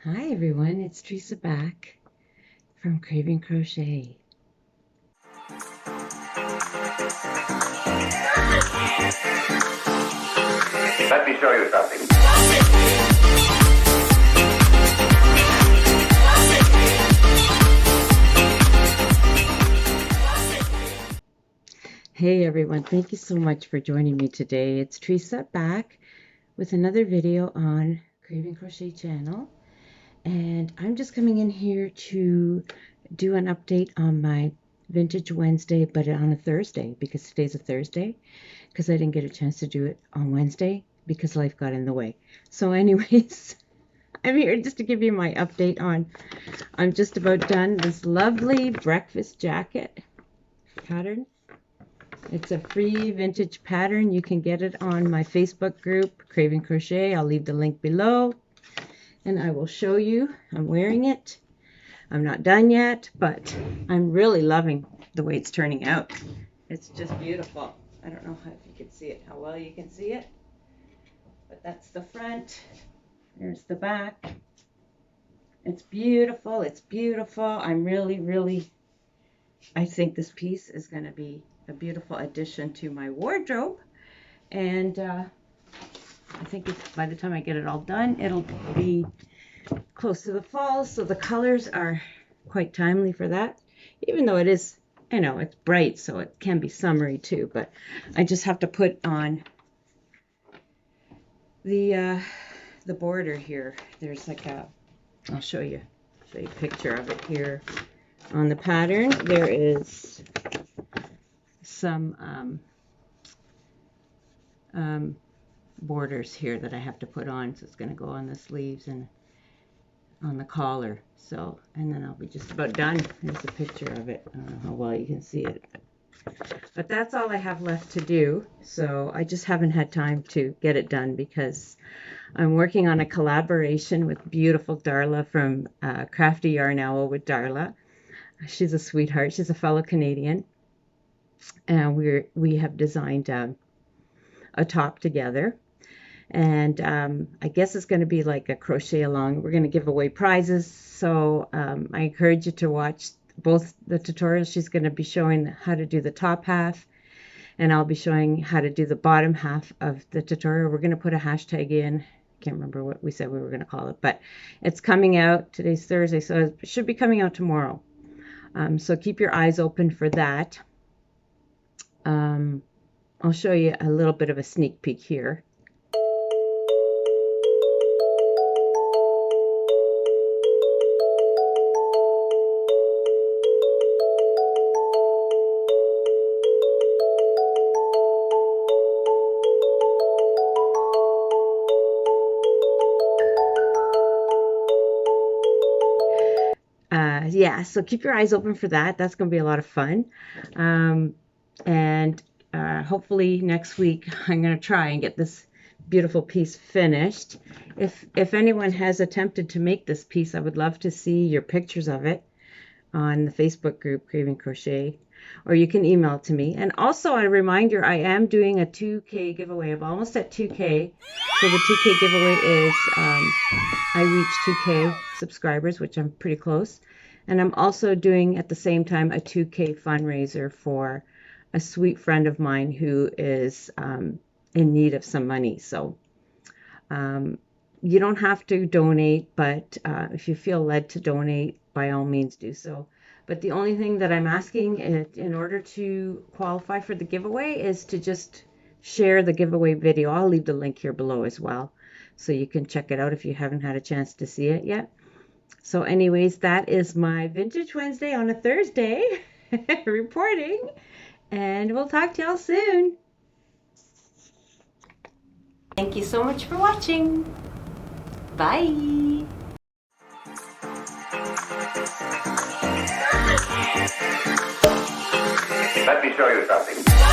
Hi everyone, it's Teresa back from Craving Crochet. Let me show you something. Hey everyone, thank you so much for joining me today. It's Teresa back with another video on Craving Crochet channel. And I'm just coming in here to do an update on my Vintage Wednesday, but on a Thursday, because today's a Thursday, because I didn't get a chance to do it on Wednesday because life got in the way. So anyways, I'm here just to give you my update on, I'm just about done this lovely breakfast jacket pattern. It's a free vintage pattern. You can get it on my Facebook group, Craving Crochet. I'll leave the link below. And I will show you. I'm wearing it. I'm not done yet, but I'm really loving the way it's turning out. It's just beautiful. I don't know if you can see it, how well you can see it. But that's the front. There's the back. It's beautiful. It's beautiful. I'm really, I think this piece is going to be a beautiful addition to my wardrobe. And I think by the time I get it all done, it'll be close to the fall, so the colors are quite timely for that. Even though it is, you know, it's bright, so it can be summery too, but I just have to put on the border here. There's like I'll show you a picture of it here on the pattern. There is some borders here that I have to put on, so it's going to go on the sleeves and on the collar. So, and then I'll be just about done. There's a picture of it. I don't know how well you can see it, but that's all I have left to do. So I just haven't had time to get it done because I'm working on a collaboration with beautiful Darla from Crafty Yarn Owl with Darla. She's a sweetheart. She's a fellow Canadian, and we have designed a top together. And I guess it's going to be like a crochet along. We're going to give away prizes, so I encourage you to watch both the tutorials. She's going to be showing how to do the top half, and I'll be showing how to do the bottom half of the tutorial. We're going to put a hashtag in. I can't remember what we said we were going to call it, but it's coming out. Today's Thursday, so it should be coming out tomorrow. So keep your eyes open for that. I'll show you a little bit of a sneak peek here. Yeah, so keep your eyes open for that. That's going to be a lot of fun. And hopefully next week I'm going to try and get this beautiful piece finished. If anyone has attempted to make this piece, I would love to see your pictures of it on the Facebook group Craving Crochet, or you can email it to me. And also a reminder, I am doing a 2K giveaway. I'm almost at 2K. So the 2K giveaway is I reached 2K subscribers, which I'm pretty close. And I'm also doing at the same time a 2K fundraiser for a sweet friend of mine who is in need of some money. So you don't have to donate, but if you feel led to donate, by all means do so. But the only thing that I'm asking in order to qualify for the giveaway is to just share the giveaway video. I'll leave the link here below as well, so you can check it out if you haven't had a chance to see it yet. So anyways, that is my Vintage Wednesday on a Thursday reporting, and we'll talk to y'all soon. Thank you so much for watching. Bye. Let me show you something.